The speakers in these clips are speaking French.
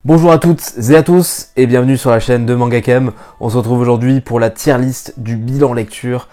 Bonjour à toutes et à tous et bienvenue sur la chaîne de Mangacam. On se retrouve aujourd'hui pour la tier list du bilan lecture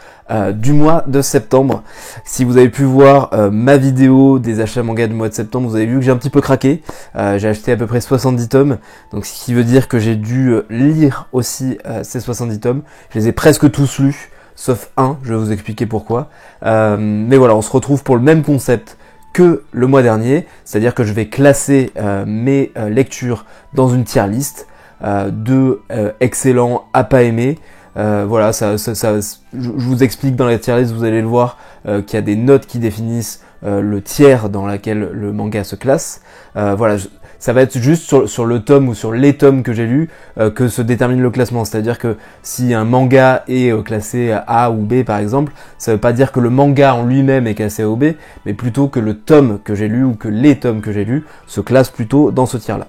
du mois de septembre. Si vous avez pu voir ma vidéo des achats manga du mois de septembre, vous avez vu que j'ai un petit peu craqué. J'ai acheté à peu près 70 tomes, donc ce qui veut dire que j'ai dû lire aussi ces 70 tomes. Je les ai presque tous lus, sauf un, je vais vous expliquer pourquoi. Mais voilà, on se retrouve pour le même concept que le mois dernier, c'est-à-dire que je vais classer mes lectures dans une tier list de excellent à pas aimé. Voilà, je vous explique dans la tier list, vous allez le voir, qu'il y a des notes qui définissent le tiers dans laquelle le manga se classe. Voilà, ça va être juste sur le tome ou sur les tomes que j'ai lus que se détermine le classement. C'est-à-dire que si un manga est classé A ou B par exemple, ça veut pas dire que le manga en lui-même est classé A ou B, mais plutôt que le tome que j'ai lu ou que les tomes que j'ai lus se classent plutôt dans ce tiers-là.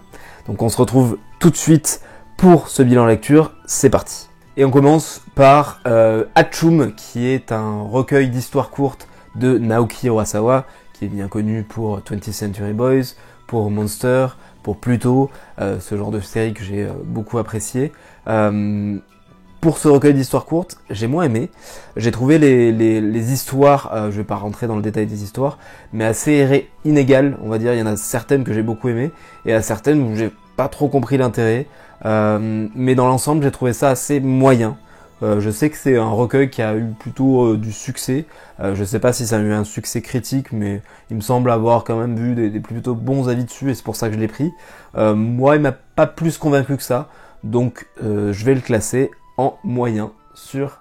Donc on se retrouve tout de suite pour ce bilan lecture, c'est parti. Et on commence par Hachoum, qui est un recueil d'histoires courtes de Naoki Urasawa, qui est bien connu pour 20th Century Boys, pour Monster, pour Pluto, ce genre de série que j'ai beaucoup apprécié. Pour ce recueil d'histoires courtes, j'ai moins aimé. J'ai trouvé les histoires, je vais pas rentrer dans le détail des histoires, mais assez inégales, on va dire. Il y en a certaines que j'ai beaucoup aimées, et à certaines où j'ai pas trop compris l'intérêt. Mais dans l'ensemble, j'ai trouvé ça assez moyen. Je sais que c'est un recueil qui a eu plutôt du succès. Je sais pas si ça a eu un succès critique, mais il me semble avoir quand même vu des plutôt bons avis dessus, et c'est pour ça que je l'ai pris. Moi, il m'a pas plus convaincu que ça, donc je vais le classer en moyen sur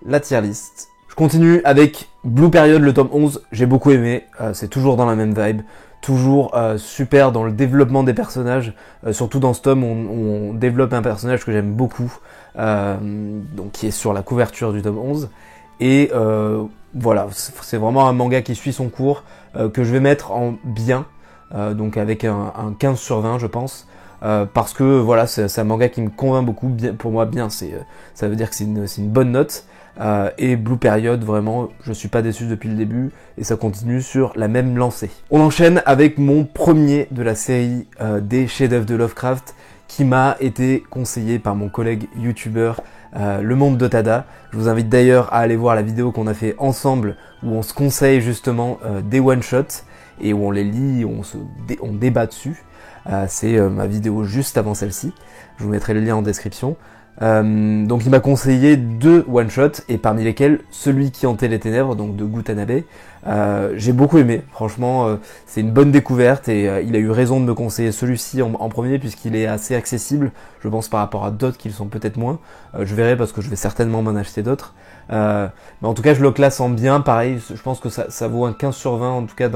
la tier list. Je continue avec Blue Period, le tome 11. J'ai beaucoup aimé, c'est toujours dans la même vibe. Toujours super dans le développement des personnages, surtout dans ce tome on développe un personnage que j'aime beaucoup, donc qui est sur la couverture du tome 11, et voilà, c'est vraiment un manga qui suit son cours, que je vais mettre en bien, donc avec un 15 sur 20 je pense, parce que voilà, c'est un manga qui me convainc beaucoup. Bien, pour moi bien, ça veut dire que c'est une bonne note. Et Blue Period, vraiment, je suis pas déçu depuis le début, et ça continue sur la même lancée. On enchaîne avec mon premier de la série des chefs-d'œuvre de Lovecraft, qui m'a été conseillé par mon collègue youtubeur Le Monde de Tada. Je vous invite d'ailleurs à aller voir la vidéo qu'on a fait ensemble, où on se conseille justement des one-shots, et où on les lit, on débat dessus. C'est ma vidéo juste avant celle-ci, je vous mettrai le lien en description. Donc il m'a conseillé 2 one-shots, et parmi lesquels celui qui hantait les ténèbres, donc de Gutanabe. J'ai beaucoup aimé, franchement, c'est une bonne découverte, et il a eu raison de me conseiller celui-ci en premier, puisqu'il est assez accessible, je pense, par rapport à d'autres qui le sont peut-être moins. Je verrai, parce que je vais certainement m'en acheter d'autres. Mais en tout cas, je le classe en bien, pareil, je pense que ça vaut un 15 sur 20, en tout cas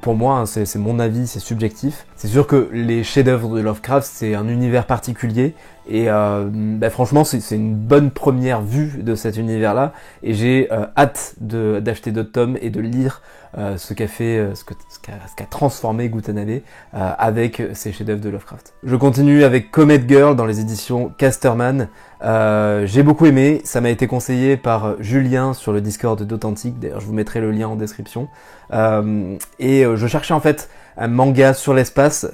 pour moi, hein, c'est mon avis, c'est subjectif. C'est sûr que les chefs-d'œuvre de Lovecraft, c'est un univers particulier, et franchement, c'est une bonne première vue de cet univers-là, et j'ai hâte d'acheter d'autres tomes et de lire ce qu'a transformé Gutanabe avec ces chefs-d'œuvre de Lovecraft. Je continue avec Comet Girl dans les éditions Casterman. J'ai beaucoup aimé, ça m'a été conseillé par Julien sur le Discord d'Authentique, d'ailleurs je vous mettrai le lien en description. Je cherchais en fait un manga sur l'espace,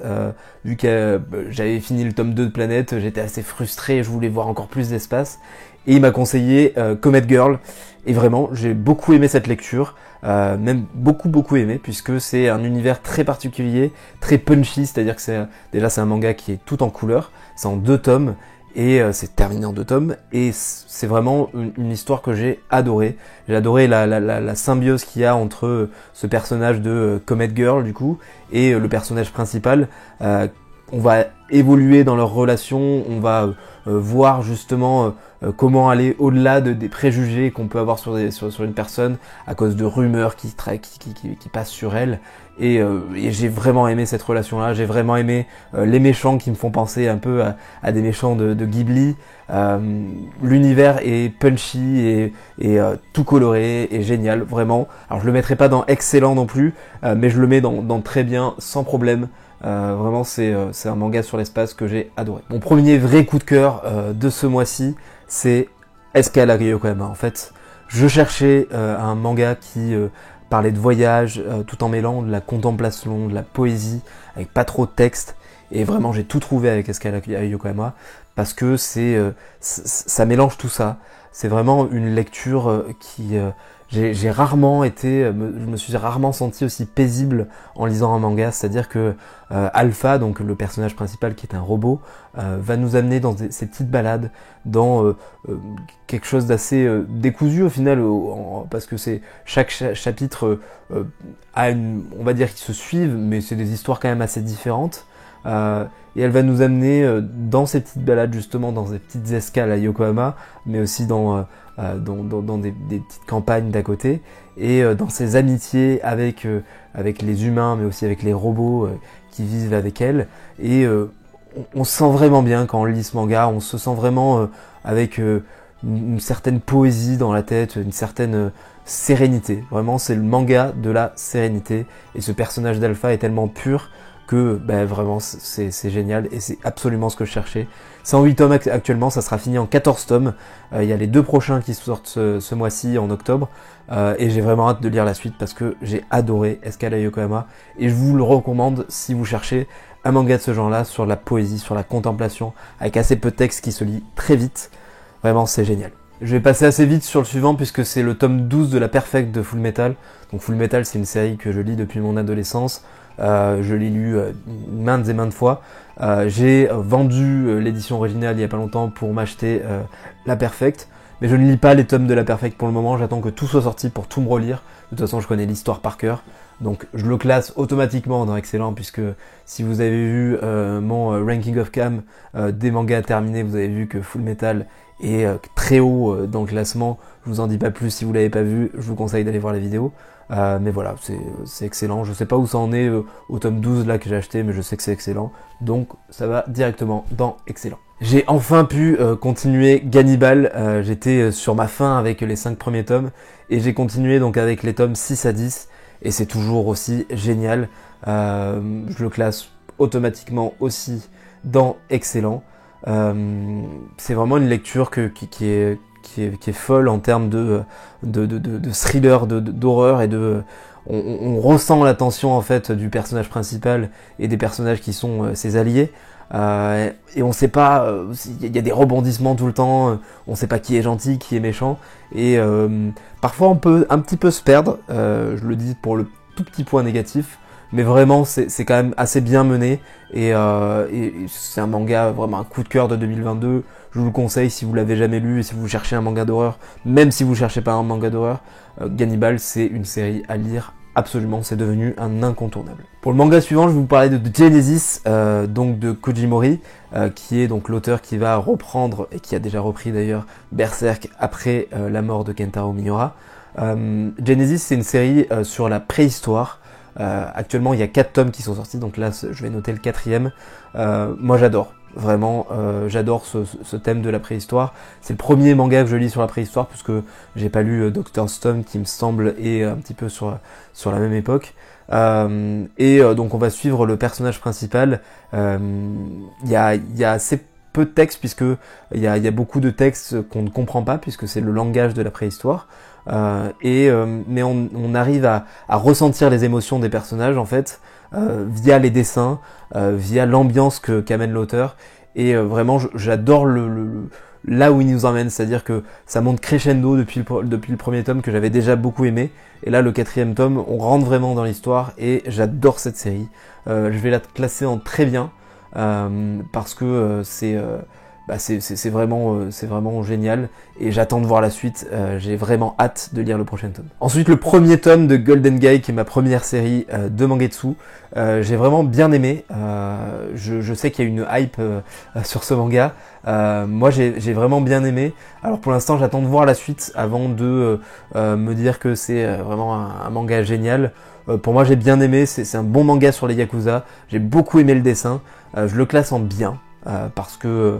vu que j'avais fini le tome 2 de Planète, j'étais assez frustré, je voulais voir encore plus d'espace, et il m'a conseillé Comet Girl, et vraiment j'ai beaucoup aimé cette lecture, même beaucoup aimé, puisque c'est un univers très particulier, très punchy, c'est-à-dire que c'est un manga qui est tout en couleur, c'est en 2 tomes, et c'est terminé en 2 tomes, et c'est vraiment une histoire que j'ai adorée. J'ai adoré la symbiose qu'il y a entre ce personnage de Comet Girl du coup et le personnage principal. On va évoluer dans leur relation, on va voir justement comment aller au-delà des préjugés qu'on peut avoir sur une personne à cause de rumeurs qui passent sur elle. Et j'ai vraiment aimé cette relation-là, j'ai vraiment aimé les méchants qui me font penser un peu à des méchants de Ghibli. L'univers est punchy et tout coloré et génial, vraiment. Alors je le mettrai pas dans excellent non plus, mais je le mets dans très bien, sans problème. Vraiment c'est un manga sur l'espace que j'ai adoré. Mon premier vrai coup de cœur de ce mois-ci, c'est Escalade Yokohama. En fait, je cherchais un manga qui parlait de voyage tout en mêlant de la contemplation, de la poésie, avec pas trop de texte. Et vraiment, j'ai tout trouvé avec Escala Yokohama parce que ça mélange tout ça. C'est vraiment une lecture qui j'ai rarement été, je me suis rarement senti aussi paisible en lisant un manga. C'est-à-dire que Alpha, donc le personnage principal qui est un robot, va nous amener dans ces petites balades, dans quelque chose d'assez décousu au final, parce que chaque chapitre a on va dire qu'ils se suivent, mais c'est des histoires quand même assez différentes. Et elle va nous amener dans ces petites balades, justement, dans ces petites escales à Yokohama, mais aussi dans des petites campagnes d'à côté, et dans ces amitiés avec les humains, mais aussi avec les robots qui vivent avec elle. Et on se sent vraiment bien quand on lit ce manga, on se sent vraiment avec une certaine poésie dans la tête, une certaine sérénité. Vraiment, c'est le manga de la sérénité, et ce personnage d'Alpha est tellement pur que vraiment c'est génial, et c'est absolument ce que je cherchais. C'est en 8 tomes actuellement, ça sera fini en 14 tomes. Il y a les 2 prochains qui sortent ce mois-ci en octobre, et j'ai vraiment hâte de lire la suite parce que j'ai adoré Escala Yokohama, et je vous le recommande si vous cherchez un manga de ce genre-là, sur la poésie, sur la contemplation, avec assez peu de texte qui se lit très vite. Vraiment, c'est génial. Je vais passer assez vite sur le suivant puisque c'est le tome 12 de la Perfect de Full Metal. Donc Full Metal, c'est une série que je lis depuis mon adolescence. Je l'ai lu maintes et maintes fois. J'ai vendu l'édition originale il y a pas longtemps pour m'acheter la Perfect, mais je ne lis pas les tomes de la Perfect pour le moment. J'attends que tout soit sorti pour tout me relire. De toute façon, je connais l'histoire par cœur, donc je le classe automatiquement dans Excellent, puisque si vous avez vu mon ranking of cam des mangas terminés, vous avez vu que Full Metal est très haut dans le classement. Je vous en dis pas plus si vous l'avez pas vu, je vous conseille d'aller voir la vidéo. Mais voilà, c'est excellent. Je sais pas où ça en est au tome 12 là que j'ai acheté, mais je sais que c'est excellent. Donc ça va directement dans Excellent. J'ai enfin pu continuer Gannibal. J'étais sur ma fin avec les 5 premiers tomes, et j'ai continué donc avec les tomes 6 à 10, et c'est toujours aussi génial. Je le classe automatiquement aussi dans Excellent. C'est vraiment une lecture qui est folle en termes de thriller, d'horreur, et on ressent la tension en fait du personnage principal et des personnages qui sont ses alliés, et on sait pas, il y a des rebondissements tout le temps, on sait pas qui est gentil, qui est méchant, et parfois on peut un petit peu se perdre, je le dis pour le tout petit point négatif, mais vraiment c'est quand même assez bien mené, et c'est un manga, vraiment un coup de cœur de 2022. Je vous le conseille si vous l'avez jamais lu et si vous cherchez un manga d'horreur, même si vous cherchez pas un manga d'horreur, Gannibal, c'est une série à lire absolument, c'est devenu un incontournable. Pour le manga suivant, je vais vous parler de Genesis, donc de Koji Mori, qui est donc l'auteur qui va reprendre, et qui a déjà repris d'ailleurs, Berserk après la mort de Kentaro Miura. Genesis, c'est une série sur la préhistoire. Actuellement, il y a 4 tomes qui sont sortis, donc là, je vais noter le 4e. Moi, j'adore. Vraiment, j'adore ce thème de la préhistoire. C'est le premier manga que je lis sur la préhistoire, puisque j'ai pas lu Dr. Stone, qui me semble est un petit peu sur la même époque. Donc on va suivre le personnage principal. Il y a assez peu de texte, puisque il y a beaucoup de textes qu'on ne comprend pas, puisque c'est le langage de la préhistoire. Mais on arrive à ressentir les émotions des personnages en fait, via les dessins, via l'ambiance qu'amène l'auteur, et vraiment j'adore là où il nous emmène, c'est-à-dire que ça monte crescendo depuis le premier tome, que j'avais déjà beaucoup aimé, et là le 4e tome on rentre vraiment dans l'histoire, et j'adore cette série. Je vais la classer en très bien, parce que c'est vraiment génial, et j'attends de voir la suite. J'ai vraiment hâte de lire le prochain tome. Ensuite, le premier tome de Golden Gai, qui est ma première série de Mangetsu. J'ai vraiment bien aimé. Je sais qu'il y a une hype sur ce manga. Moi, j'ai vraiment bien aimé. Alors pour l'instant, j'attends de voir la suite avant de me dire que c'est vraiment un manga génial. Pour moi, j'ai bien aimé. C'est un bon manga sur les Yakuza. J'ai beaucoup aimé le dessin. Je le classe en bien, parce que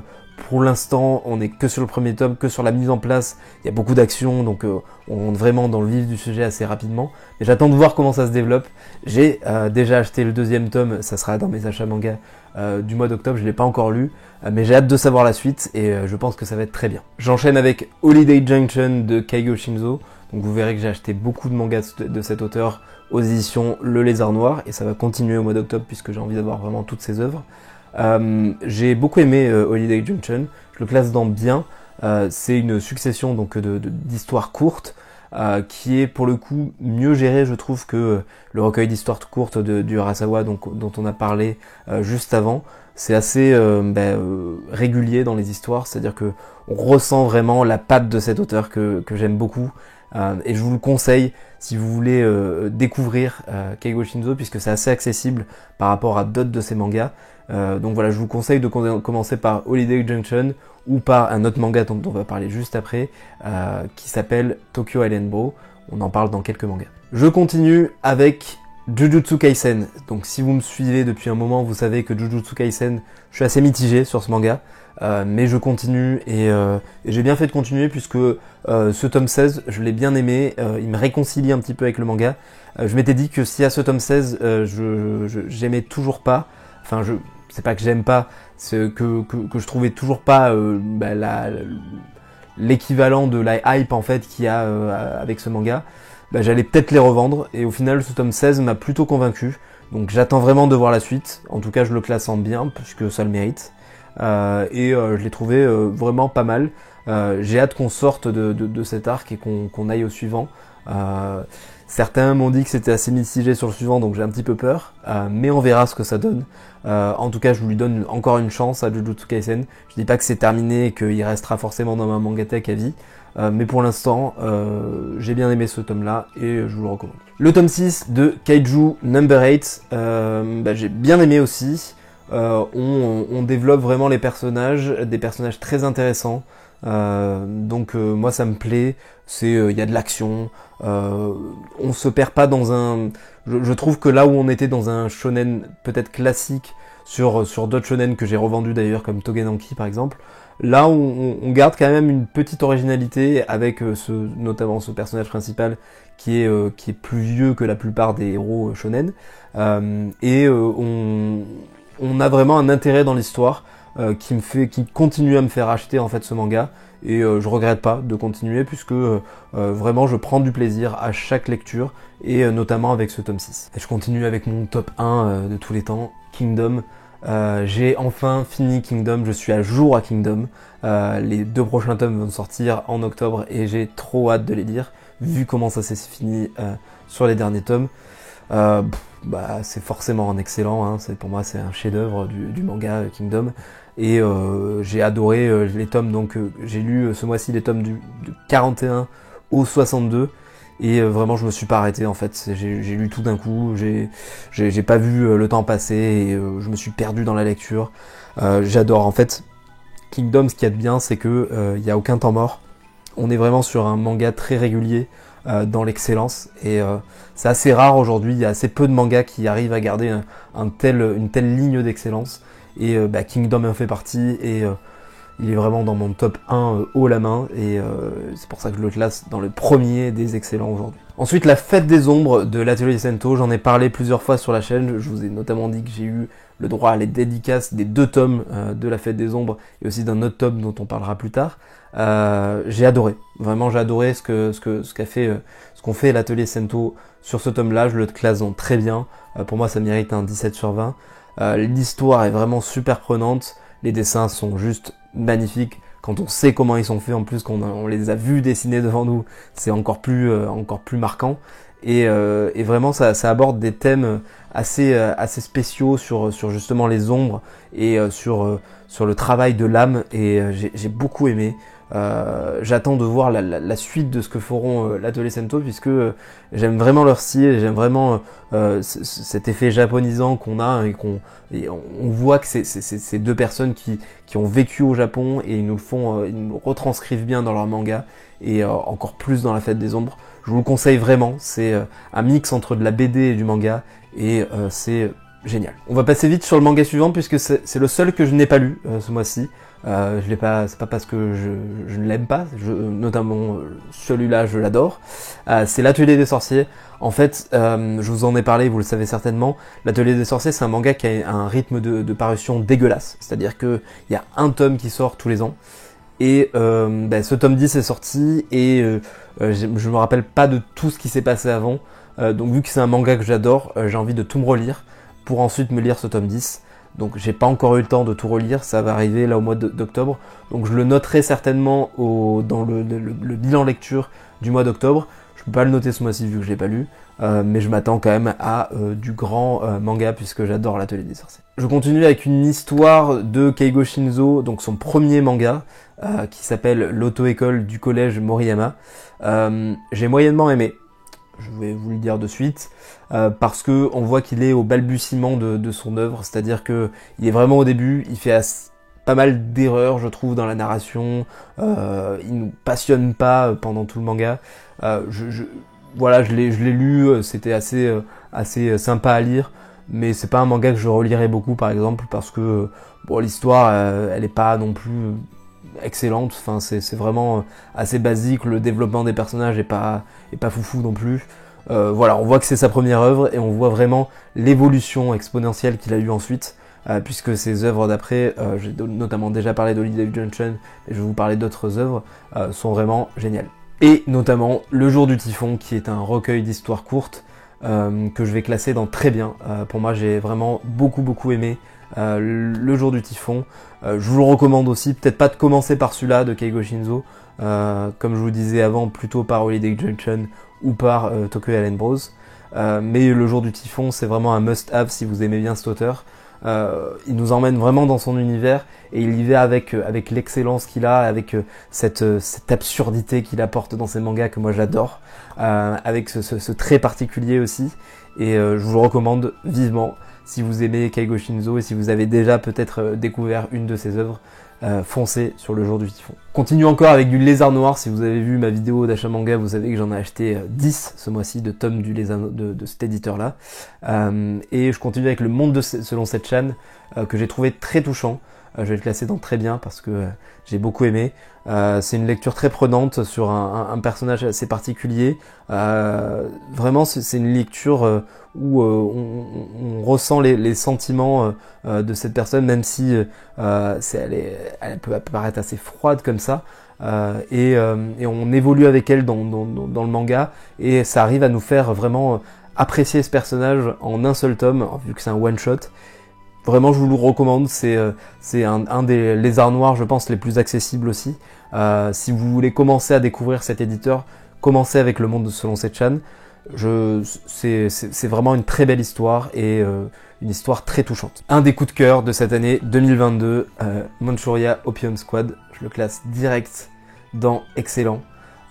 pour l'instant, on est que sur le premier tome, que sur la mise en place. Il y a beaucoup d'action, donc on rentre vraiment dans le vif du sujet assez rapidement. Mais j'attends de voir comment ça se développe. J'ai déjà acheté le 2e tome, ça sera dans mes achats manga du mois d'octobre. Je l'ai pas encore lu, mais j'ai hâte de savoir la suite, et je pense que ça va être très bien. J'enchaîne avec Holiday Junction de Kaigo Shinzo. Donc vous verrez que j'ai acheté beaucoup de mangas de cet auteur aux éditions Le Lézard Noir, et ça va continuer au mois d'octobre puisque j'ai envie d'avoir vraiment toutes ses œuvres. J'ai beaucoup aimé Holiday Junction, je le classe dans bien. C'est une succession donc d'histoires courtes qui est pour le coup mieux gérée, je trouve, que le recueil d'histoires courtes du Urasawa dont on a parlé juste avant. C'est assez régulier dans les histoires, c'est-à-dire que on ressent vraiment la patte de cet auteur que j'aime beaucoup. Et je vous le conseille si vous voulez découvrir Keigo Shinzo, puisque c'est assez accessible par rapport à d'autres de ses mangas. Donc voilà, je vous conseille de commencer par Holiday Junction ou par un autre manga dont on va parler juste après, qui s'appelle Tokyo Island Bro. On en parle dans quelques mangas. Je continue avec Jujutsu Kaisen. Donc si vous me suivez depuis un moment, vous savez que Jujutsu Kaisen, je suis assez mitigé sur ce manga. Mais je continue et j'ai bien fait de continuer puisque ce tome 16, je l'ai bien aimé, il me réconcilie un petit peu avec le manga. Je m'étais dit que si à ce tome 16, j'aimais toujours pas, enfin c'est pas que j'aime pas, c'est que je trouvais toujours pas l'équivalent de la hype en fait qu'il y a avec ce manga, j'allais peut-être les revendre et au final ce tome 16 m'a plutôt convaincu. Donc j'attends vraiment de voir la suite, en tout cas je le classe en bien puisque ça le mérite. Je l'ai trouvé vraiment pas mal. J'ai hâte qu'on sorte de cet arc et qu'on aille au suivant. Certains m'ont dit que c'était assez mitigé sur le suivant, donc j'ai un petit peu peur, mais on verra ce que ça donne. En tout cas, je lui donne encore une chance à Jujutsu Kaisen. Je dis pas que c'est terminé et qu'il restera forcément dans ma mangatech à vie, mais pour l'instant, j'ai bien aimé ce tome-là et je vous le recommande. Le tome 6 de Kaiju Number 8, j'ai bien aimé aussi. On développe vraiment les personnages, des personnages très intéressants. Moi ça me plaît. Il y a de l'action. On se perd pas dans un. Je trouve que là où on était dans un shonen peut-être classique sur d'autres shonen que j'ai revendus d'ailleurs comme Togenanki par exemple. Là on garde quand même une petite originalité avec notamment ce personnage principal qui est plus vieux que la plupart des héros shonen. On a vraiment un intérêt dans l'histoire qui continue à me faire acheter en fait ce manga et je regrette pas de continuer puisque vraiment je prends du plaisir à chaque lecture et notamment avec ce tome 6. Et je continue avec mon top 1 de tous les temps, Kingdom. J'ai enfin fini Kingdom, je suis à jour à Kingdom. Les 2 prochains tomes vont sortir en octobre et j'ai trop hâte de les lire vu comment ça s'est fini sur les derniers tomes. C'est forcément un excellent, hein. Pour moi c'est un chef-d'œuvre du manga Kingdom et j'ai adoré les tomes, donc j'ai lu ce mois-ci les tomes du 41 au 62 et vraiment je me suis pas arrêté en fait, j'ai lu tout d'un coup, j'ai pas vu le temps passer et je me suis perdu dans la lecture. J'adore en fait Kingdom. Ce qu'il y a de bien c'est que y a aucun temps mort, on est vraiment sur un manga très régulier dans l'excellence et c'est assez rare aujourd'hui, il y a assez peu de mangas qui arrivent à garder une telle ligne d'excellence et Kingdom en fait partie et il est vraiment dans mon top 1 haut la main et c'est pour ça que je le classe dans le premier des excellents aujourd'hui. Ensuite, la Fête des Ombres de l'Atelier Sento, j'en ai parlé plusieurs fois sur la chaîne, je vous ai notamment dit que j'ai eu le droit à les dédicaces des 2 tomes de la Fête des Ombres et aussi d'un autre tome dont on parlera plus tard. J'ai adoré, vraiment j'ai adoré ce qu'ont fait l'Atelier Sento sur ce tome-là, je le classe donc très bien, pour moi ça mérite un 17 sur 20. L'histoire est vraiment super prenante, les dessins sont juste magnifiques, quand on sait comment ils sont faits, en plus on les a vus dessiner devant nous, c'est encore plus marquant, et vraiment ça aborde des thèmes assez spéciaux sur justement les ombres et sur le travail de l'âme, et j'ai beaucoup aimé. J'attends de voir la suite de ce que feront l'Atelier Sento puisque j'aime vraiment leur style et j'aime vraiment cet effet japonisant qu'on a et on voit que c'est ces 2 personnes qui ont vécu au Japon et ils nous retranscrivent bien dans leur manga et encore plus dans la Fête des Ombres. Je vous le conseille vraiment, c'est un mix entre de la BD et du manga et c'est génial. On va passer vite sur le manga suivant puisque c'est le seul que je n'ai pas lu ce mois-ci. Je l'ai pas, c'est pas parce que je ne l'aime pas, notamment celui-là je l'adore. C'est l'Atelier des Sorciers. En fait, je vous en ai parlé, vous le savez certainement, l'Atelier des Sorciers c'est un manga qui a un rythme de parution dégueulasse. C'est-à-dire que il y a un tome qui sort tous les ans. Et ce tome 10 est sorti et je me rappelle pas de tout ce qui s'est passé avant. Donc vu que c'est un manga que j'adore, j'ai envie de tout me relire pour ensuite me lire ce tome 10. donc j'ai pas encore eu le temps de tout relire, ça va arriver là au mois d'octobre, donc je le noterai certainement dans le bilan lecture du mois d'octobre. Je peux pas le noter ce mois-ci vu que je l'ai pas lu, mais je m'attends quand même à du grand manga puisque j'adore l'Atelier des sorciers. Je continue avec une histoire de Keigo Shinzo, donc son premier manga, qui s'appelle l'auto-école du collège Moriyama. J'ai moyennement aimé, je vais vous le dire de suite, parce que on voit qu'il est au balbutiement de son œuvre, c'est-à-dire que il est vraiment au début, il fait pas mal d'erreurs, je trouve, dans la narration, il nous passionne pas pendant tout le manga. Voilà, je l'ai lu, c'était assez sympa à lire, mais c'est pas un manga que je relirai beaucoup, par exemple, parce que bon, l'histoire, elle est pas non plus excellente. Enfin, c'est vraiment assez basique. Le développement des personnages est pas foufou non plus. Voilà, on voit que c'est sa première œuvre et on voit vraiment l'évolution exponentielle qu'il a eu ensuite. Puisque ses œuvres d'après, j'ai notamment déjà parlé d'Holiday Junction, et je vais vous parler d'autres œuvres, sont vraiment géniales. Et notamment Le Jour du Typhon, qui est un recueil d'histoires courtes que je vais classer dans très bien. Pour moi, j'ai vraiment beaucoup aimé Le Jour du Typhon. Je vous le recommande aussi, peut-être pas de commencer par celui-là de Keigo Shinzo, comme je vous disais avant, plutôt par Holiday Junction ou par Tokyo Island Bros. Mais Le Jour du Typhon, c'est vraiment un must-have si vous aimez bien cet auteur. Il nous emmène vraiment dans son univers et il y va avec l'excellence qu'il a, avec cette absurdité qu'il apporte dans ses mangas que moi j'adore, avec ce trait particulier aussi, et je vous le recommande vivement si vous aimez Keigo Shinzo et si vous avez déjà peut-être découvert une de ses œuvres. Foncez sur Le Jour du Typhon. Continue encore avec du Lézard Noir. Si vous avez vu ma vidéo d'achat manga, vous savez que j'en ai acheté 10 ce mois-ci de tomes du Lézard de cet éditeur là, et je continue avec Le Monde selon cette chaîne, que j'ai trouvé très touchant. Je vais le classer dans très bien parce que j'ai beaucoup aimé. C'est une lecture très prenante sur un personnage assez particulier. Vraiment, c'est une lecture où on ressent les sentiments de cette personne, même si elle peut apparaître assez froide comme ça. Et on évolue avec elle dans le manga, et ça arrive à nous faire vraiment apprécier ce personnage en un seul tome, vu que c'est un one-shot. Vraiment, je vous le recommande, c'est un des lézards noirs, je pense, les plus accessibles aussi. Si vous voulez commencer à découvrir cet éditeur, commencez avec Le Monde selon cette chaîne. C'est vraiment une très belle histoire et une histoire très touchante. Un des coups de cœur de cette année 2022, Manchuria Opium Squad, je le classe direct dans excellent.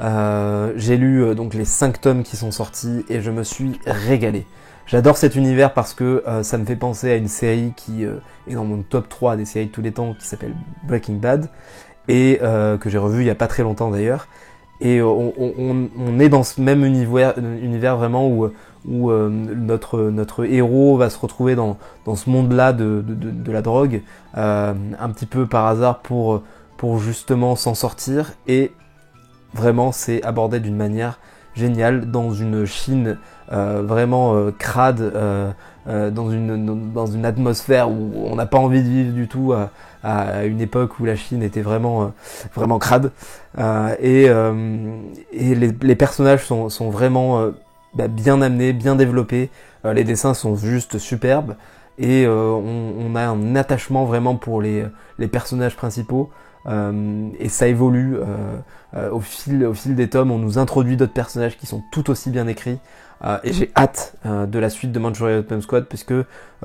J'ai lu donc les 5 tomes qui sont sortis et je me suis régalé. J'adore cet univers parce que ça me fait penser à une série qui est dans mon top 3 des séries de tous les temps, qui s'appelle Breaking Bad, et que j'ai revu il y a pas très longtemps d'ailleurs. Et on est dans ce même univers vraiment où notre héros va se retrouver dans ce monde-là de la drogue, un petit peu par hasard pour justement s'en sortir, et vraiment c'est abordé d'une manière géniale dans une Chine vraiment crade, dans une atmosphère où on n'a pas envie de vivre du tout, à une époque où la Chine était vraiment crade, et les personnages sont vraiment bien amenés, bien développés, les dessins sont juste superbes, et on a un attachement vraiment pour les personnages principaux. Et ça évolue au fil des tomes. On nous introduit d'autres personnages qui sont tout aussi bien écrits, et j'ai hâte de la suite de Manchuria Opium Squad, puisque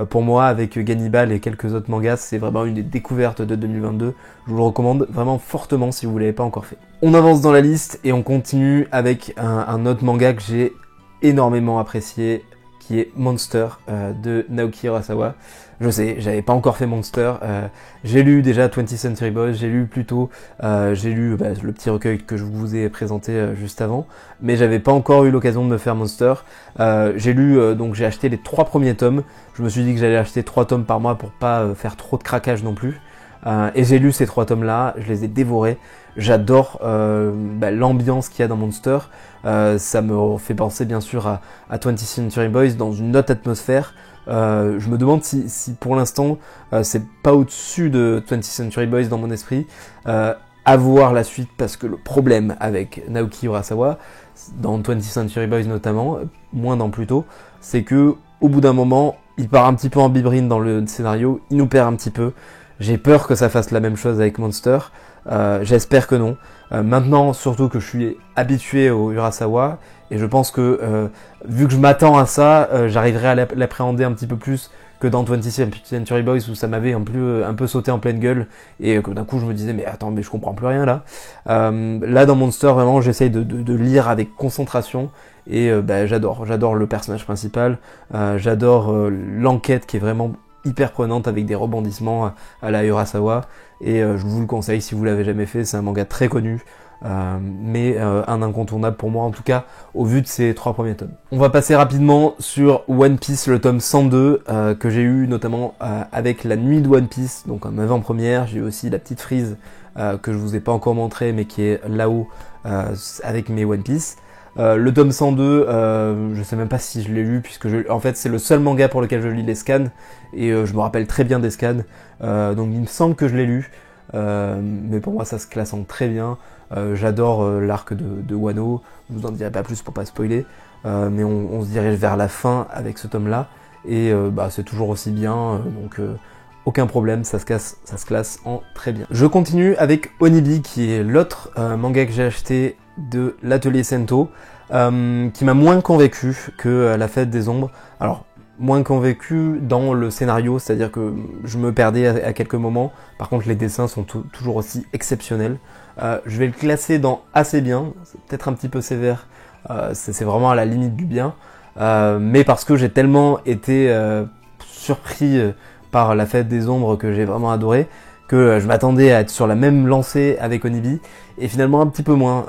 pour moi, avec Gannibal et quelques autres mangas, c'est vraiment une des découvertes de 2022. Je vous le recommande vraiment fortement si vous ne l'avez pas encore fait. On avance dans la liste et on continue avec un autre manga que j'ai énormément apprécié, qui est Monster de Naoki Urasawa. Je sais, j'avais pas encore fait Monster, j'ai lu déjà 20th Century Boys, j'ai lu le petit recueil que je vous ai présenté juste avant, mais j'avais pas encore eu l'occasion de me faire Monster. Donc j'ai acheté les 3 premiers tomes, je me suis dit que j'allais acheter 3 tomes par mois pour pas faire trop de craquage non plus, et j'ai lu ces 3 tomes là, je les ai dévorés. J'adore l'ambiance qu'il y a dans Monster, ça me fait penser bien sûr à 20th Century Boys dans une autre atmosphère. Je me demande si pour l'instant c'est pas au-dessus de 20th Century Boys dans mon esprit, à voir la suite, parce que le problème avec Naoki Urasawa, dans 20th Century Boys notamment, moins dans Pluto, c'est que au bout d'un moment, il part un petit peu en bibrine dans le scénario, il nous perd un petit peu. J'ai peur que ça fasse la même chose avec Monster, j'espère que non. Maintenant, surtout que je suis habitué au Urasawa, et je pense que, vu que je m'attends à ça, j'arriverai à l'appréhender un petit peu plus que dans 20th Century Boys, où ça m'avait un peu sauté en pleine gueule, et que d'un coup je me disais, mais attends, mais je comprends plus rien là. Là, dans Monster, vraiment, j'essaye de lire avec concentration, et j'adore le personnage principal, j'adore l'enquête qui est vraiment hyper prenante avec des rebondissements à la Urasawa, et je vous le conseille si vous l'avez jamais fait, c'est un manga très connu, mais un incontournable pour moi en tout cas au vu de ces 3 premiers tomes. On va passer rapidement sur One Piece, le tome 102 que j'ai eu notamment avec la nuit de One Piece, donc en avant-première. J'ai eu aussi la petite frise que je vous ai pas encore montré mais qui est là-haut avec mes One Piece. Le tome 102, je sais même pas si je l'ai lu puisque en fait c'est le seul manga pour lequel je lis les scans et je me rappelle très bien des scans, donc il me semble que je l'ai lu, mais pour moi ça se classe en très bien. J'adore l'arc de Wano, je vous en dirai pas plus pour pas spoiler, mais on se dirige vers la fin avec ce tome là et c'est toujours aussi bien, donc aucun problème, ça se classe en très bien. Je continue avec Onibi qui est l'autre manga que j'ai acheté de l'atelier Sento, qui m'a moins convaincu que La Fête des Ombres. Alors, moins convaincu dans le scénario, c'est-à-dire que je me perdais à quelques moments. Par contre, les dessins sont toujours aussi exceptionnels. Je vais le classer dans assez bien, c'est peut-être un petit peu sévère, c'est vraiment à la limite du bien, mais parce que j'ai tellement été surpris par La Fête des Ombres que j'ai vraiment adoré, que je m'attendais à être sur la même lancée avec Onibi, et finalement un petit peu moins.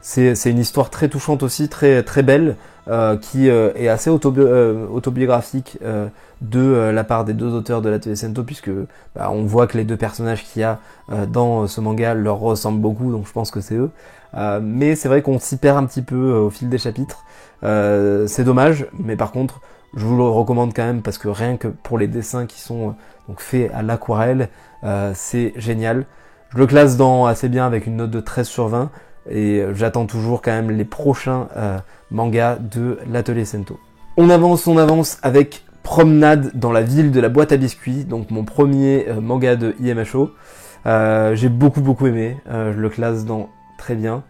C'est une histoire très touchante aussi, très belle, qui est assez autobiographique de la part des 2 auteurs de l'atelier Sento, puisque on voit que les 2 personnages qu'il y a dans ce manga leur ressemblent beaucoup, donc je pense que c'est eux. Mais c'est vrai qu'on s'y perd un petit peu au fil des chapitres. C'est dommage, mais par contre, je vous le recommande quand même parce que rien que pour les dessins qui sont donc faits à l'aquarelle, c'est génial. Je le classe dans assez bien avec une note de 13/20 et j'attends toujours quand même les prochains mangas de l'atelier Sento. On avance avec Promenade dans la ville de la boîte à biscuits, donc mon premier manga de IMHO. J'ai beaucoup aimé, je le classe dans très bien.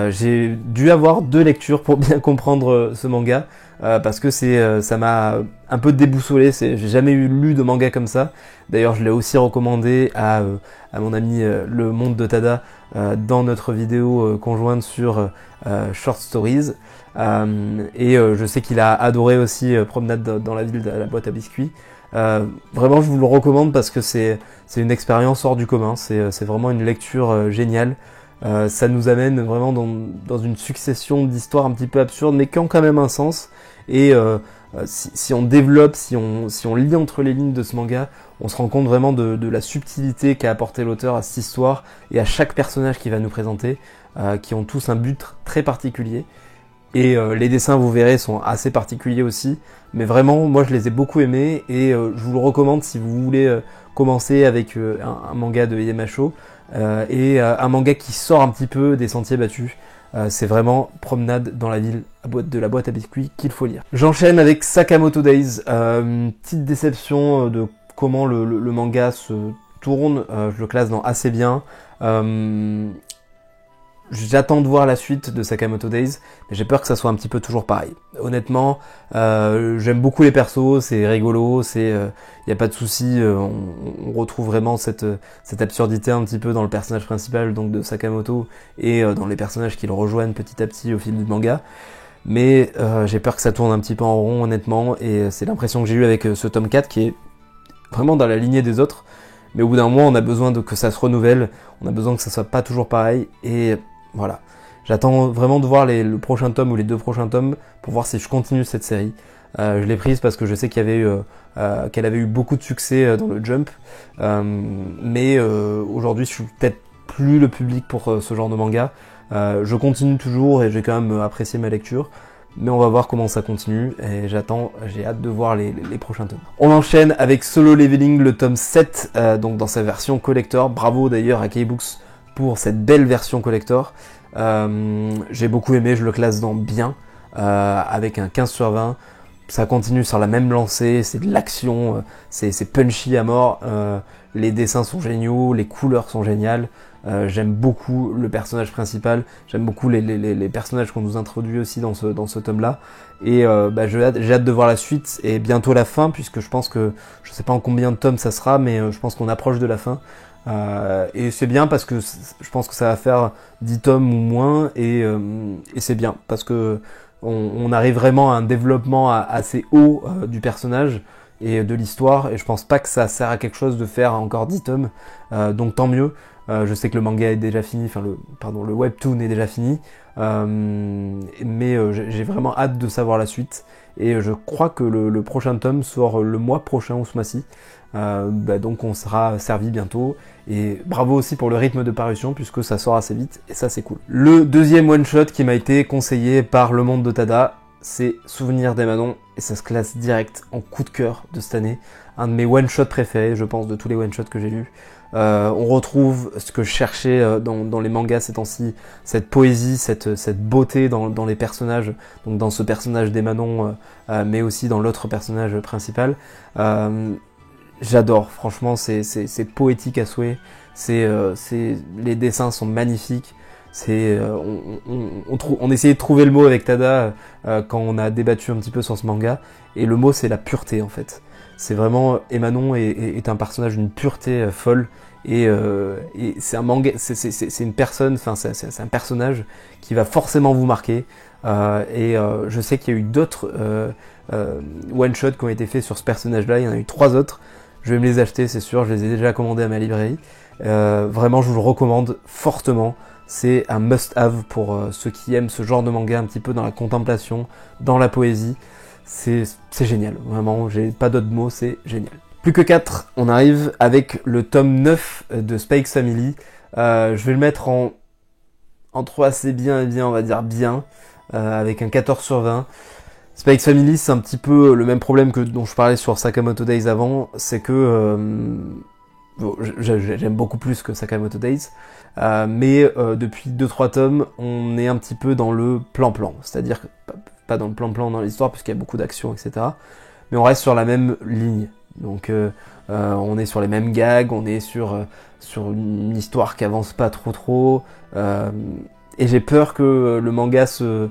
J'ai dû avoir 2 lectures pour bien comprendre ce manga, parce que ça m'a un peu déboussolé, j'ai jamais lu de manga comme ça. D'ailleurs je l'ai aussi recommandé à mon ami Le Monde de Tada dans notre vidéo conjointe sur Short Stories, et je sais qu'il a adoré aussi Promenade dans la ville de la boîte à biscuits. Vraiment je vous le recommande parce que c'est une expérience hors du commun, c'est vraiment une lecture géniale. Ça nous amène vraiment dans une succession d'histoires un petit peu absurdes mais qui ont quand même un sens, et si on développe, si on lit entre les lignes de ce manga, on se rend compte vraiment de la subtilité qu'a apporté l'auteur à cette histoire et à chaque personnage qu'il va nous présenter, qui ont tous un but très particulier. Et les dessins, vous verrez, sont assez particuliers aussi, mais vraiment, moi je les ai beaucoup aimés, et je vous le recommande si vous voulez commencer avec un manga de IMHO, et un manga qui sort un petit peu des sentiers battus. C'est vraiment Promenade dans la ville de la boîte à biscuits qu'il faut lire. J'enchaîne avec Sakamoto Days, une petite déception de comment le manga se tourne, je le classe dans assez bien. J'attends de voir la suite de Sakamoto Days, mais j'ai peur que ça soit un petit peu toujours pareil. Honnêtement, j'aime beaucoup les persos, c'est rigolo, y a pas de souci, on retrouve vraiment cette absurdité un petit peu dans le personnage principal, donc de Sakamoto, et dans les personnages qui le rejoignent petit à petit au fil du manga. Mais j'ai peur que ça tourne un petit peu en rond, honnêtement, et c'est l'impression que j'ai eue avec ce tome 4 qui est vraiment dans la lignée des autres. Mais au bout d'un moment, on a besoin que ça se renouvelle, on a besoin que ça soit pas toujours pareil, et voilà. J'attends vraiment de voir le prochain tome ou les 2 prochains tomes pour voir si je continue cette série. Je l'ai prise parce que je sais qu'elle avait eu beaucoup de succès dans le Jump, mais aujourd'hui je suis peut-être plus le public pour ce genre de manga. Je continue toujours et j'ai quand même apprécié ma lecture, mais on va voir comment ça continue, et j'ai hâte de voir les prochains tomes. On enchaîne avec Solo Leveling, le tome 7, donc dans sa version collector. Bravo d'ailleurs à K-Books pour cette belle version collector. J'ai beaucoup aimé, je le classe dans bien, avec un 15/20. ça continue sur la même lancée, c'est de l'action, c'est punchy à mort, les dessins sont géniaux, les couleurs sont géniales, j'aime beaucoup le personnage principal, j'aime beaucoup les personnages qu'on nous introduit aussi dans ce tome-là, et j'ai hâte de voir la suite, et bientôt la fin, puisque je pense que, je sais pas en combien de tomes ça sera, mais je pense qu'on approche de la fin, et c'est bien parce que je pense que ça va faire 10 tomes ou moins, et c'est bien, parce que on arrive vraiment à un développement assez haut du personnage et de l'histoire, et je pense pas que ça sert à quelque chose de faire encore 10 tomes, donc tant mieux. Je sais que le manga est déjà fini, le webtoon est déjà fini, mais j'ai vraiment hâte de savoir la suite, et je crois que le prochain tome sort le mois prochain ou ce mois-ci, donc on sera servi bientôt, et bravo aussi pour le rythme de parution puisque ça sort assez vite, et ça c'est cool. Le deuxième one-shot qui m'a été conseillé par Le Monde de Tada, c'est Souvenir d'Emanon, et ça se classe direct en coup de cœur de cette année, un de mes one-shots préférés, je pense, de tous les one-shots que j'ai lus. On retrouve ce que je cherchais dans les mangas ces temps-ci, cette poésie, cette beauté dans les personnages, donc dans ce personnage d'Emanon, mais aussi dans l'autre personnage principal. J'adore, franchement, c'est poétique à souhait, les dessins sont magnifiques, on essayait de trouver le mot avec Tada quand on a débattu un petit peu sur ce manga, et le mot c'est la pureté en fait. C'est vraiment, Emanon est un personnage d'une pureté folle, et c'est un manga, c'est une personne, enfin c'est un personnage qui va forcément vous marquer, je sais qu'il y a eu d'autres one-shots qui ont été faits sur ce personnage-là, il y en a eu 3 autres, je vais me les acheter c'est sûr, je les ai déjà commandés à ma librairie, vraiment je vous le recommande fortement, c'est un must-have pour ceux qui aiment ce genre de manga un petit peu dans la contemplation, dans la poésie, c'est génial, vraiment, j'ai pas d'autres mots, c'est génial. Plus que 4, on arrive avec le tome 9 de Spy X Family. Je vais le mettre entre assez bien et bien, on va dire bien, avec un 14 sur 20. Spy X Family, c'est un petit peu le même problème que dont je parlais sur Sakamoto Days avant, c'est que j'aime beaucoup plus que Sakamoto Days, mais depuis 2-3 tomes, on est un petit peu dans le plan-plan, c'est-à-dire pas dans le plan-plan dans l'histoire, puisqu'il y a beaucoup d'actions, etc. Mais on reste sur la même ligne. Donc on est sur les mêmes gags, on est sur une histoire qui avance pas trop, et j'ai peur que le manga se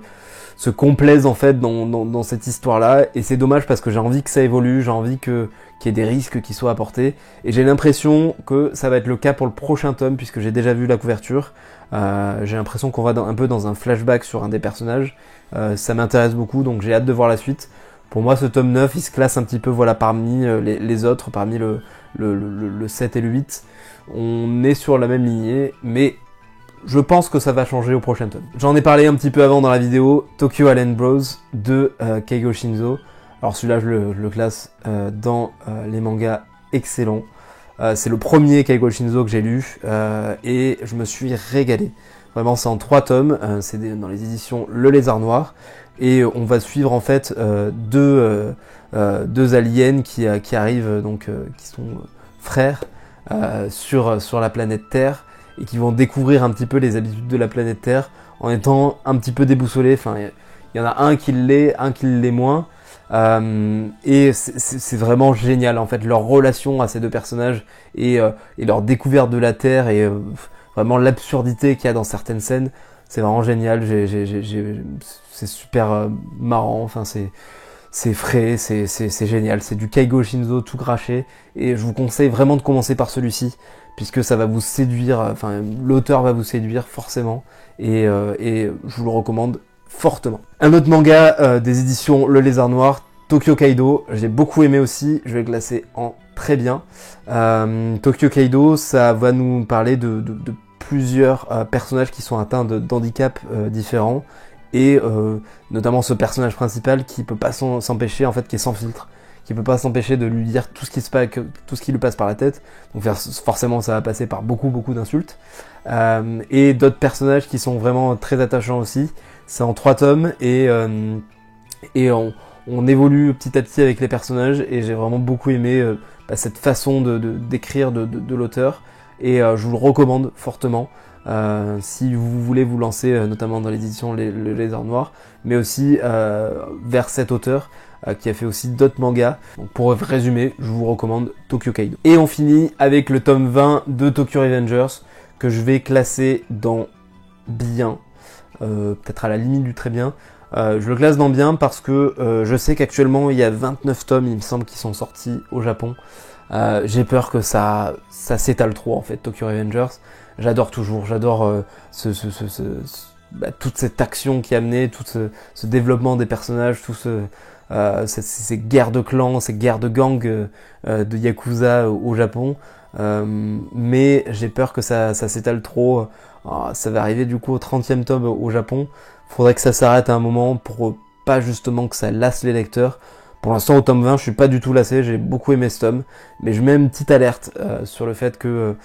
complaise en fait dans cette histoire-là, et c'est dommage parce que j'ai envie que ça évolue, j'ai envie qu'il y ait des risques qui soient apportés, et j'ai l'impression que ça va être le cas pour le prochain tome, puisque j'ai déjà vu la couverture, j'ai l'impression qu'on va un peu dans un flashback sur un des personnages, ça m'intéresse beaucoup, donc j'ai hâte de voir la suite. Pour moi, ce tome 9, il se classe un petit peu parmi les autres, parmi le 7 et le 8. On est sur la même lignée, mais je pense que ça va changer au prochain tome. J'en ai parlé un petit peu avant dans la vidéo, Tokyo Island Bros de Keigo Shinzo. Alors celui-là, je le classe dans les mangas excellents. C'est le premier Keigo Shinzo que j'ai lu, et je me suis régalé. Vraiment, c'est en 3 tomes, c'est dans les éditions Le Lézard Noir, et on va suivre en fait deux aliens qui arrivent, donc qui sont frères sur la planète Terre, et qui vont découvrir un petit peu les habitudes de la planète Terre en étant un petit peu déboussolés. Enfin, il y en a un qui l'est moins, et c'est vraiment génial en fait, leur relation à ces deux personnages, et leur découverte de la Terre, et vraiment l'absurdité qu'il y a dans certaines scènes, c'est vraiment génial. C'est super marrant, enfin c'est frais, c'est génial, c'est du Keigo Shinzo tout craché, et je vous conseille vraiment de commencer par celui-ci, puisque ça va vous séduire, enfin l'auteur va vous séduire forcément, et je vous le recommande fortement. Un autre manga des éditions Le Lézard Noir, Tokyo Kaido, j'ai beaucoup aimé aussi, je vais le classer en très bien. Tokyo Kaido, ça va nous parler de plusieurs personnages qui sont atteints d'handicaps différents, et notamment ce personnage principal qui peut pas s'empêcher, en fait, qui est sans filtre, qui peut pas s'empêcher de lui dire tout ce qui lui passe par la tête, donc forcément ça va passer par beaucoup d'insultes, et d'autres personnages qui sont vraiment très attachants aussi. C'est en 3 tomes, et on évolue petit à petit avec les personnages, et j'ai vraiment beaucoup aimé cette façon d'écrire de l'auteur, et je vous le recommande fortement si vous voulez vous lancer notamment dans l'édition Le Lézard Noir, mais aussi vers cet auteur. qui a fait aussi d'autres mangas. Donc pour résumer, je vous recommande Tokyo Kaido. Et on finit avec le tome 20 de Tokyo Revengers, que je vais classer dans bien, peut-être à la limite du très bien. Je le classe dans bien parce que je sais qu'actuellement il y a 29 tomes, il me semble, qui sont sortis au Japon. J'ai peur que ça s'étale trop en fait, Tokyo Revengers. J'adore toujours, j'adore toute cette action qui est amenée, tout ce développement des personnages, ces guerres de clans, ces guerres de gangs de Yakuza au Japon. Mais j'ai peur que ça s'étale trop. Ça va arriver du coup au 30e tome au Japon. Faudrait que ça s'arrête à un moment pour pas justement que ça lasse les lecteurs. Pour l'instant au tome 20 je suis pas du tout lassé, j'ai beaucoup aimé ce tome, mais je mets une petite alerte sur le fait que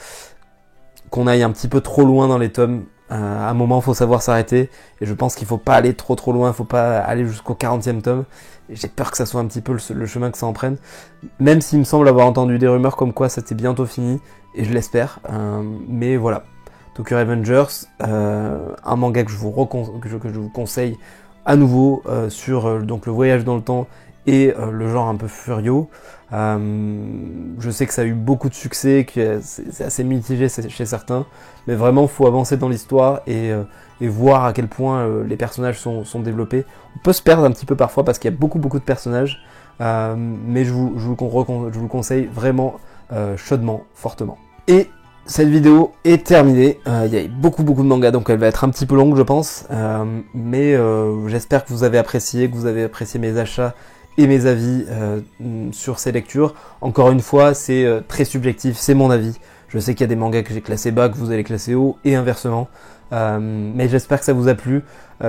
qu'on aille un petit peu trop loin dans les tomes. À un moment faut savoir s'arrêter, et je pense qu'il faut pas aller trop loin, faut pas aller jusqu'au 40e tome. J'ai peur que ça soit un petit peu le chemin que ça en prenne, même s'il me semble avoir entendu des rumeurs comme quoi c'était bientôt fini, et je l'espère, mais voilà. Tokyo Revengers, un manga que je vous conseille à nouveau sur donc le voyage dans le temps et le genre un peu furio. Je sais que ça a eu beaucoup de succès, que c'est assez mitigé chez certains, mais vraiment faut avancer dans l'histoire et voir à quel point les personnages sont développés. On peut se perdre un petit peu parfois parce qu'il y a beaucoup de personnages, mais je vous le conseille vraiment chaudement, fortement. Et cette vidéo est terminée. Il y a beaucoup de mangas, donc elle va être un petit peu longue je pense, mais j'espère que vous avez apprécié, mes achats et mes avis sur ces lectures. Encore une fois, c'est très subjectif, c'est mon avis. Je sais qu'il y a des mangas que j'ai classés bas, que vous allez classer haut, et inversement. Mais j'espère que ça vous a plu.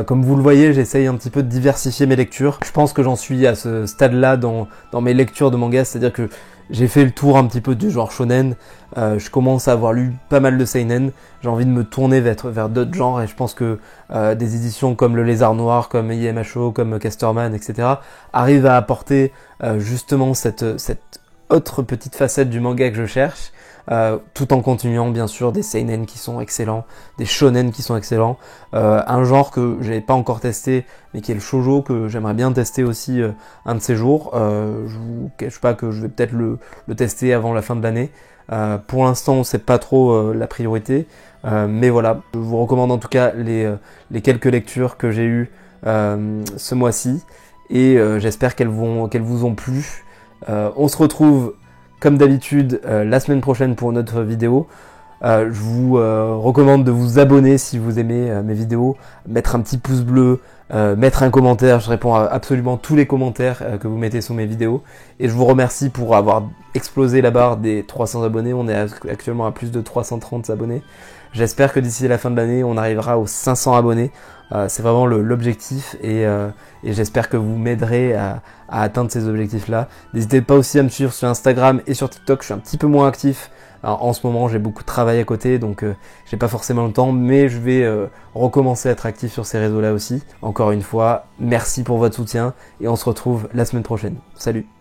Comme vous le voyez, j'essaye un petit peu de diversifier mes lectures. Je pense que j'en suis à ce stade-là dans mes lectures de mangas, c'est-à-dire que j'ai fait le tour un petit peu du genre shonen. Je commence à avoir lu pas mal de seinen. J'ai envie de me tourner vers d'autres genres, et je pense que des éditions comme Le Lézard Noir, comme IMHO, comme Casterman, etc. arrivent à apporter justement cette autre petite facette du manga que je cherche. Tout en continuant bien sûr des seinen qui sont excellents, des shonen qui sont excellents, un genre que j'avais pas encore testé mais qui est le shoujo, que j'aimerais bien tester aussi un de ces jours. Je vous cache pas que je vais peut-être le tester avant la fin de l'année. Pour l'instant c'est pas trop la priorité, mais voilà, je vous recommande en tout cas les quelques lectures que j'ai eues ce mois-ci, et j'espère qu'elles vous ont plu. On se retrouve comme d'habitude la semaine prochaine pour notre vidéo. Je vous recommande de vous abonner si vous aimez mes vidéos, mettre un petit pouce bleu, mettre un commentaire. Je réponds à absolument tous les commentaires que vous mettez sous mes vidéos. Et je vous remercie pour avoir explosé la barre des 300 abonnés. On est actuellement à plus de 330 abonnés. J'espère que d'ici la fin de l'année, on arrivera aux 500 abonnés. C'est vraiment l'objectif, et j'espère que vous m'aiderez à atteindre ces objectifs-là. N'hésitez pas aussi à me suivre sur Instagram et sur TikTok. Je suis un petit peu moins actif. Alors, en ce moment, j'ai beaucoup de travail à côté, donc j'ai pas forcément le temps, mais je vais recommencer à être actif sur ces réseaux-là aussi. Encore une fois, merci pour votre soutien, et on se retrouve la semaine prochaine. Salut!